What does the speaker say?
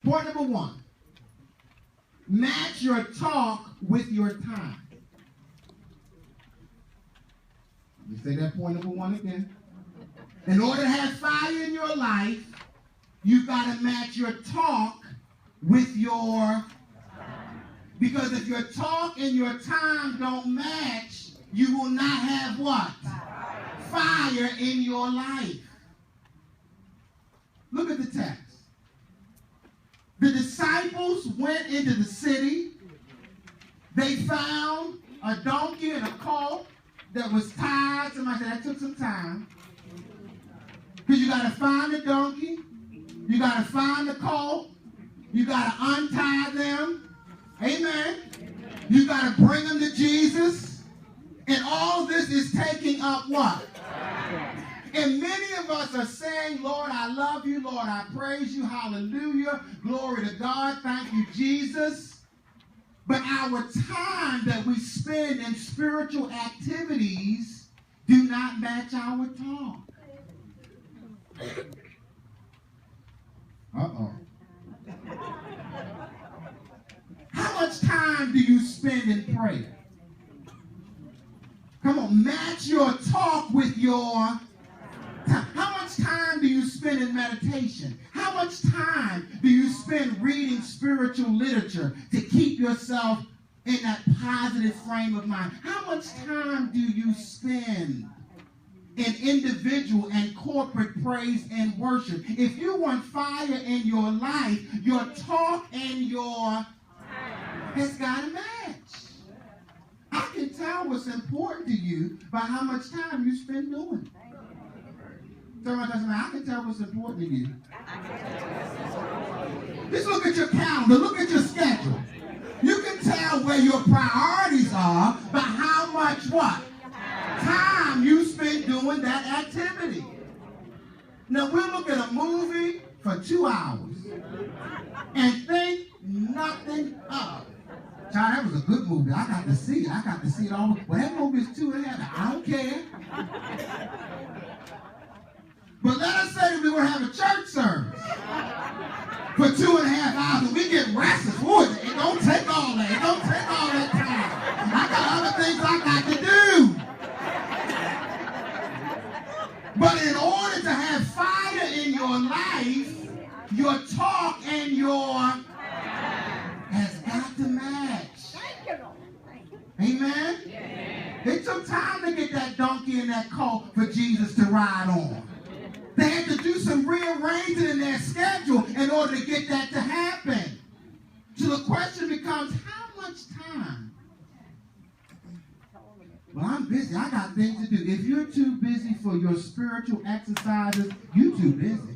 Point number one. Match your talk with your time. Let me say that point number one again. In order to have fire in your life, you've got to match your talk with your... Because if your talk and your time don't match, you will not have what? Fire in your life. Look at the text. The disciples went into the city. They found a donkey and a colt that was tied. Somebody said that took some time. Because you got to find the donkey. You got to find the colt. You got to untie them. Amen. You got to bring them to Jesus. And all of this is taking up what? And many of us are saying, Lord, I love you. Lord, I praise you. Hallelujah. Glory to God. Thank you, Jesus. But our time that we spend in spiritual activities do not match our talk. Uh-oh. How much time do you spend in prayer? Come on, match your talk with your time. How much time do you spend in meditation? How much time do you spend reading spiritual literature to keep yourself in that positive frame of mind? How much time do you spend in individual and corporate praise and worship? If you want fire in your life, your talk and your has got to match. I can tell what's important to you by how much time you spend doing it. Somebody doesn't know, I can tell what's important to you. Just look at your calendar, look at your schedule. You can tell where your priorities are by how much what? Time you spend doing that activity. Now we'll look at a movie for 2 hours and think nothing of it. Child, that was a good movie. I got to see it. I got to see it all. Well, that movie is 2.5 hours. I don't care. But let us say we're going to have a church service for 2.5 hours and we get restless. Boy, it don't take all that. It don't take all that time. I got other things I got to do. But in order to have fire in your life, your talk and your has got to match. Amen? It took time to get that donkey and that colt for Jesus to ride on. They had to do some rearranging in their schedule in order to get that to happen. So the question becomes, how much time? Well, I'm busy. I got things to do. If you're too busy for your spiritual exercises, you're too busy.